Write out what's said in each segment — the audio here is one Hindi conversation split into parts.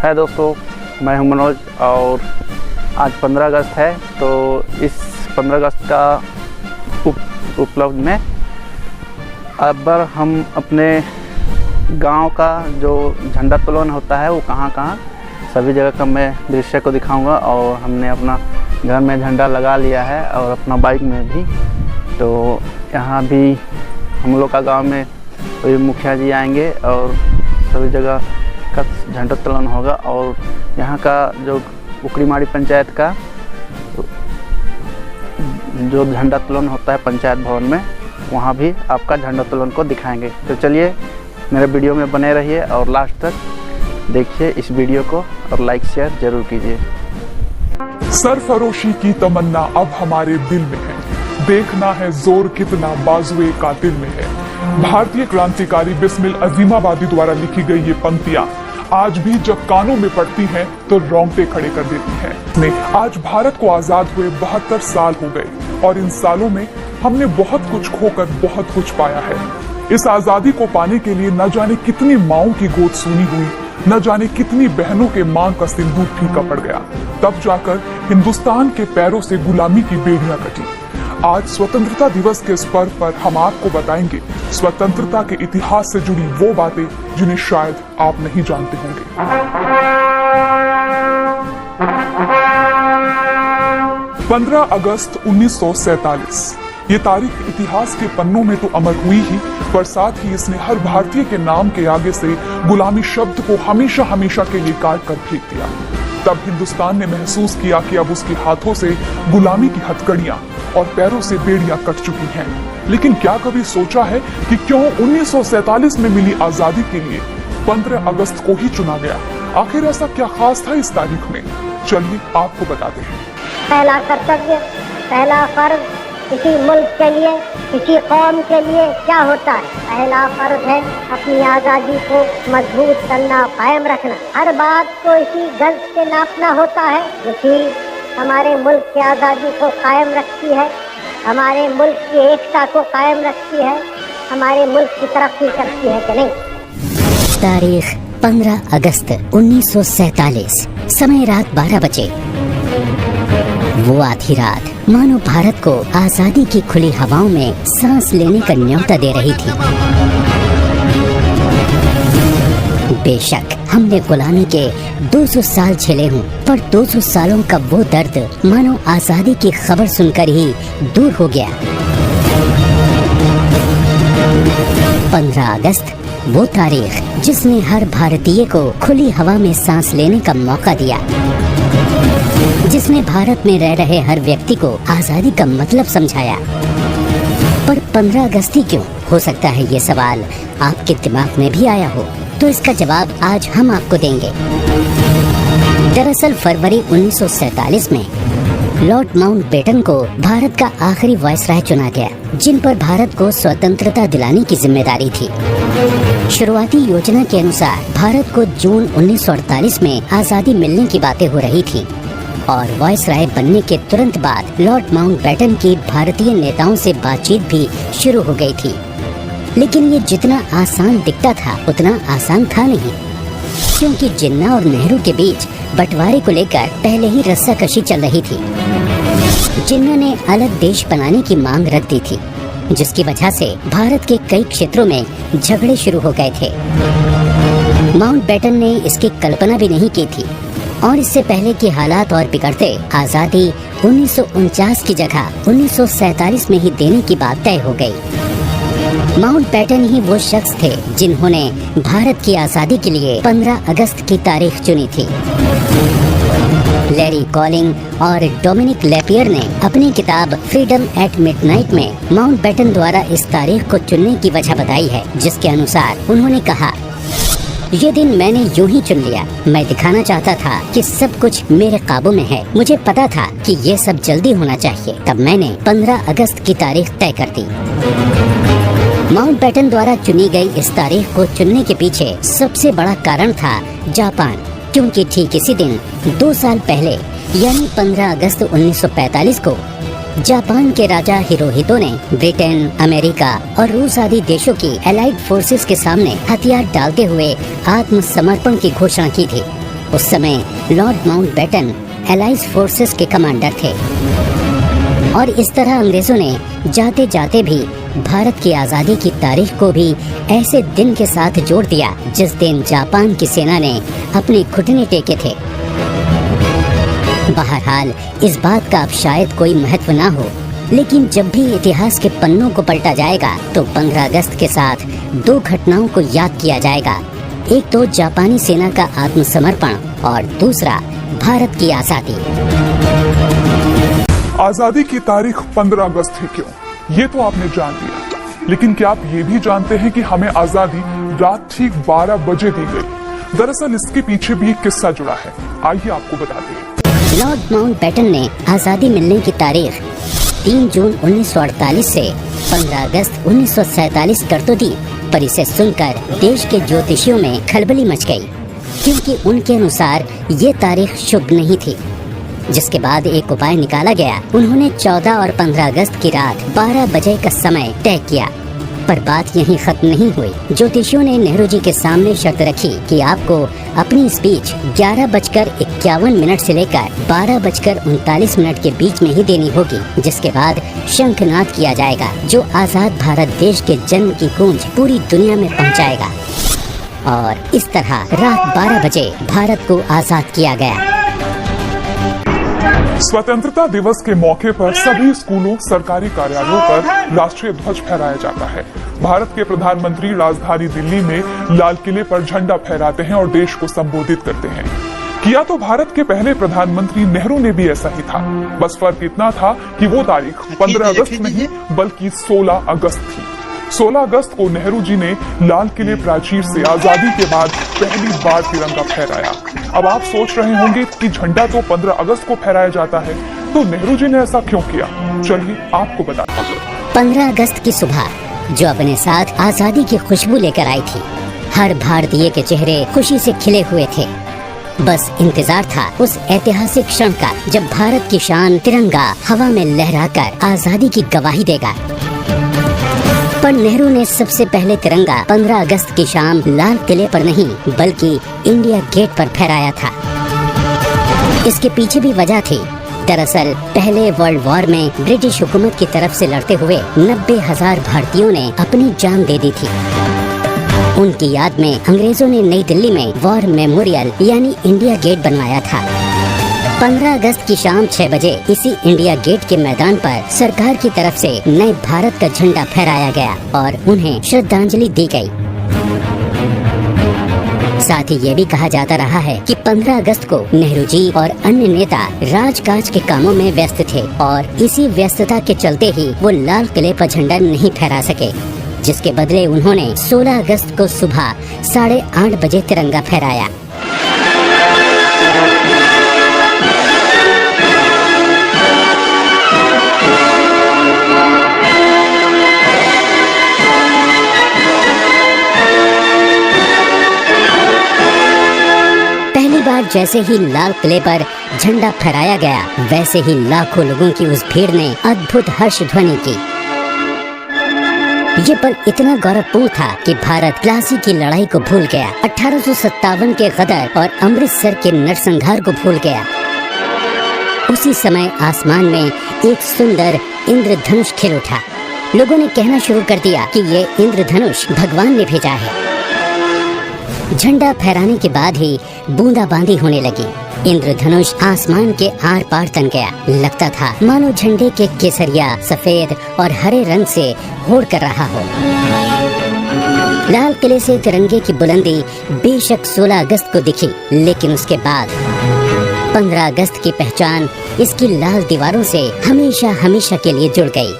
है दोस्तों, मैं हूं मनोज और आज 15 अगस्त है। तो इस 15 अगस्त का उपलब्ध में अब हम अपने गांव का जो झंडा तोलन होता है वो कहाँ सभी जगह का मैं दृश्य को दिखाऊंगा। और हमने अपना घर में झंडा लगा लिया है और अपना बाइक में भी। तो यहाँ भी हम लोग का गांव में वही मुखिया जी आएंगे और सभी जगह का झंडा तोलन होगा। और यहाँ का जो उकड़ीमाड़ी पंचायत का जो झंडा तोलन होता है पंचायत भवन में, वहाँ भी आपका झंडा तोलन को दिखाएंगे। तो चलिए मेरे वीडियो में बने रहिए और लास्ट तक देखिए इस वीडियो को और लाइक शेयर जरूर कीजिए। सरफरोशी की तमन्ना अब हमारे दिल में है, देखना है जोर कितना बाजुए कातिल में है। भारतीय क्रांतिकारी बिस्मिल अजीमाबादी द्वारा लिखी गई ये पंक्तियां आज भी जब कानों में पड़ती हैं तो रोंगटे खड़े कर देती हैं। आज भारत को आजाद हुए 72 साल हो गए और इन सालों में हमने बहुत कुछ खोकर बहुत कुछ पाया है। इस आजादी को पाने के लिए न जाने कितनी माओं की गोद सूनी हुई, न जाने कितनी बहनों के मांग का सिंदूर फीका पड़ गया, तब जाकर हिंदुस्तान के पैरों से गुलामी की बेड़ियां कटी। आज स्वतंत्रता दिवस के इस पर्व पर हम आपको बताएंगे स्वतंत्रता के इतिहास से जुड़ी वो बातें जिन्हें शायद आप नहीं जानते होंगे। 15 अगस्त 1947 ये तारीख इतिहास के पन्नों में तो अमर हुई ही, पर साथ ही इसने हर भारतीय के नाम के आगे से गुलामी शब्द को हमेशा हमेशा के लिए काट कर फेंक दिया। तब हिंदुस्तान ने महसूस किया कि अब उसके हाथों से गुलामी की हथकड़ियां और पैरों से बेड़ियां कट चुकी हैं। लेकिन क्या कभी सोचा है कि क्यों 1947 में मिली आजादी के लिए 15 अगस्त को ही चुना गया? आखिर ऐसा क्या खास था इस तारीख में? चलिए आपको बताते हैं। पहला कर्तव्य, पहला फर्ज किसी मुल्क के लिए, किसी कौम के लिए क्या होता है? पहला फर्ज है अपनी आज़ादी को मजबूत करना, कायम रखना। हर बात को इसी गज से नापना होता है जो चीज हमारे मुल्क की आज़ादी को कायम रखती है, हमारे मुल्क की एकता को कायम रखती है, हमारे मुल्क की तरक्की करती है कि नहीं। तारीख 15 अगस्त 1947, समय रात 12 बजे। वो आधी रात मानो भारत को आजादी की खुली हवाओं में सांस लेने का न्योता दे रही थी। बेशक हमने गुलामी के 200 साल झेले हों, पर 200 सालों का वो दर्द मानो आजादी की खबर सुनकर ही दूर हो गया। 15 अगस्त वो तारीख जिसने हर भारतीय को खुली हवा में सांस लेने का मौका दिया, जिसने भारत में रह रहे हर व्यक्ति को आजादी का मतलब समझाया। पर 15 अगस्त ही क्यों? हो सकता है ये सवाल आपके दिमाग में भी आया हो, तो इसका जवाब आज हम आपको देंगे। दरअसल फरवरी 1947 में लॉर्ड माउंटबेटन को भारत का आखिरी वायसराय चुना गया, जिन पर भारत को स्वतंत्रता दिलाने की जिम्मेदारी थी। शुरुआती योजना के अनुसार भारत को जून 1948 में आजादी मिलने की बातें हो रही थी और वायसराय बनने के तुरंत बाद लॉर्ड माउंटबेटन की भारतीय नेताओं से बातचीत भी शुरू हो गई थी। लेकिन ये जितना आसान दिखता था उतना आसान था नहीं, क्योंकि जिन्ना और नेहरू के बीच बंटवारे को लेकर पहले ही रस्साकशी चल रही थी। जिन्ना ने अलग देश बनाने की मांग रख दी थी, जिसकी वजह से भारत के कई क्षेत्रों में झगड़े शुरू हो गए थे। माउंटबेटन ने इसकी कल्पना भी नहीं की थी और इससे पहले के हालात और बिगड़ते आजादी 1949 की जगह 1947 में ही देने की बात तय हो गई। माउंटबेटन ही वो शख्स थे जिन्होंने भारत की आजादी के लिए 15 अगस्त की तारीख चुनी थी। लैरी कॉलिंग और डोमिनिक लेपियर ने अपनी किताब फ्रीडम एट मिडनाइट में माउंटबेटन द्वारा इस तारीख को चुनने की वजह बताई है, जिसके अनुसार उन्होंने कहा, ये दिन मैंने यूं ही चुन लिया। मैं दिखाना चाहता था कि सब कुछ मेरे काबू में है। मुझे पता था कि ये सब जल्दी होना चाहिए, तब मैंने 15 अगस्त की तारीख तय कर दी। माउंटबेटन द्वारा चुनी गई इस तारीख को चुनने के पीछे सबसे बड़ा कारण था जापान, क्योंकि ठीक इसी दिन 2 साल पहले यानी 15 अगस्त 1945 को जापान के राजा हिरोहितो ने ब्रिटेन, अमेरिका और रूस आदि देशों की एलाइड फोर्सेस के सामने हथियार डालते हुए आत्मसमर्पण की घोषणा की थी। उस समय लॉर्ड माउंटबेटन एलाइज फोर्सेस के कमांडर थे और इस तरह अंग्रेजों ने जाते जाते भी भारत की आज़ादी की तारीख को भी ऐसे दिन के साथ जोड़ दिया जिस दिन जापान की सेना ने अपने घुटने टेके थे। बहरहाल इस बात का अब शायद कोई महत्व ना हो, लेकिन जब भी इतिहास के पन्नों को पलटा जाएगा तो 15 अगस्त के साथ दो घटनाओं को याद किया जाएगा। एक तो जापानी सेना का आत्मसमर्पण और दूसरा भारत की आज़ादी। आजादी की तारीख 15 अगस्त है क्यों, ये तो आपने जान लिया, लेकिन क्या आप ये भी जानते हैं कि हमें आजादी रात ठीक 12 बजे दी गई। दरअसल इसके पीछे भी एक किस्सा जुड़ा है, आइए आपको बताते हैं। लॉर्ड माउंटबेटन ने आज़ादी मिलने की तारीख 3 जून 1948 से 15 अगस्त 1947 कर तो दी, पर इसे सुनकर देश के ज्योतिषियों में खलबली मच गई, क्योंकि उनके अनुसार ये तारीख शुभ नहीं थी। जिसके बाद एक उपाय निकाला गया। उन्होंने 14 और 15 अगस्त की रात 12 बजे का समय तय किया। पर बात यहीं खत्म नहीं हुई। ज्योतिषियों ने नेहरू जी के सामने शर्त रखी कि आपको अपनी स्पीच 11:51 से लेकर 12:39 के बीच में ही देनी होगी, जिसके बाद शंखनाद किया जाएगा जो आजाद भारत देश के जन्म की गूंज पूरी दुनिया में पहुंचाएगा। और इस तरह रात 12 बजे भारत को आजाद किया गया। स्वतंत्रता दिवस के मौके पर सभी स्कूलों, सरकारी कार्यालयों पर राष्ट्रीय ध्वज फहराया जाता है। भारत के प्रधानमंत्री राजधानी दिल्ली में लाल किले पर झंडा फहराते हैं और देश को संबोधित करते हैं। किया तो भारत के पहले प्रधानमंत्री नेहरू ने भी ऐसा ही था, बस फर्क इतना था कि वो तारीख 15 अगस्त नहीं बल्कि 16 अगस्त थी। 16 अगस्त को नेहरू जी ने लाल किले प्राचीर से आजादी के बाद पहली बार तिरंगा फहराया। अब आप सोच रहे होंगे कि झंडा तो 15 अगस्त को फहराया जाता है, तो नेहरू जी ने ऐसा क्यों किया? चलिए आपको बताता हूँ। 15 अगस्त की सुबह जो अपने साथ आजादी की खुशबू लेकर आई थी, हर भारतीय के चेहरे खुशी से खिले हुए थे। बस इंतजार था उस ऐतिहासिक क्षण का जब भारत की शान तिरंगा हवा में लहराकर आजादी की गवाही देगा। पर नेहरू ने सबसे पहले तिरंगा 15 अगस्त की शाम लाल किले पर नहीं बल्कि इंडिया गेट पर फहराया था। इसके पीछे भी वजह थी। दरअसल पहले वर्ल्ड वॉर में ब्रिटिश हुकूमत की तरफ से लड़ते हुए 90,000 भारतीयों ने अपनी जान दे दी थी। उनकी याद में अंग्रेजों ने नई दिल्ली में वॉर मेमोरियल यानी इंडिया गेट बनवाया था। 15 अगस्त की शाम 6 बजे इसी इंडिया गेट के मैदान पर सरकार की तरफ से नए भारत का झंडा फहराया गया और उन्हें श्रद्धांजलि दी गई। साथ ही ये भी कहा जाता रहा है कि 15 अगस्त को नेहरू जी और अन्य नेता राजकाज के कामों में व्यस्त थे और इसी व्यस्तता के चलते ही वो लाल किले पर झंडा नहीं फहरा सके, जिसके बदले उन्होंने 16 अगस्त को सुबह 8:30 बजे तिरंगा फहराया। जैसे ही लाल किले पर झंडा फहराया गया, वैसे ही लाखों लोगों की उस भीड़ ने अद्भुत हर्ष ध्वनि की। ये पल इतना गौरवपूर्ण था कि भारत प्लासी की लड़ाई को भूल गया, 1857 के गदर और अमृतसर के नरसंहार को भूल गया। उसी समय आसमान में एक सुंदर इंद्रधनुष खिल उठा। लोगों ने कहना शुरू कर दिया कि ये इंद्रधनुष भगवान ने भेजा है। झंडा फहराने के बाद ही बूंदाबांदी होने लगी। इंद्रधनुष आसमान के आर पार तन गया। लगता था मानो झंडे के केसरिया, सफेद और हरे रंग से होड़ कर रहा हो। लाल किले से तिरंगे की बुलंदी बेशक 16 अगस्त को दिखी, लेकिन उसके बाद 15 अगस्त की पहचान इसकी लाल दीवारों से हमेशा हमेशा के लिए जुड़ गई।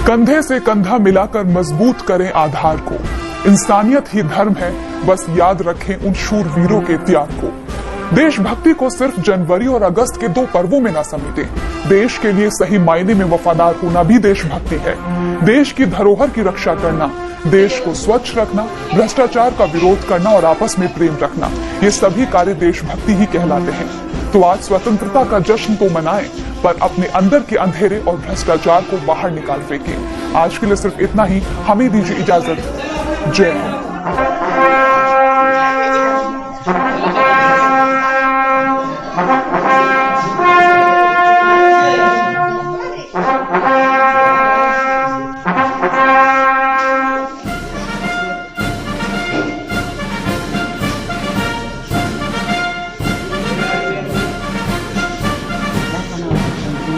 कंधे से कंधा मिलाकर मजबूत करें आधार को। इंसानियत ही धर्म है, बस याद रखें उन शूरवीरों के त्याग को। देशभक्ति को सिर्फ जनवरी और अगस्त के 2 पर्वों में न समेटें। देश के लिए सही मायने में वफादार होना भी देशभक्ति है। देश की धरोहर की रक्षा करना, देश को स्वच्छ रखना, भ्रष्टाचार का विरोध करना और आपस में प्रेम रखना, ये सभी कार्य देशभक्ति ही कहलाते हैं। तो आज स्वतंत्रता का जश्न तो मनाएं, पर अपने अंदर के अंधेरे और भ्रष्टाचार को बाहर निकाल फेंकें। आज के लिए सिर्फ इतना ही, हमें दीजिए इजाजत। जय हिंद।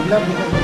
मतलब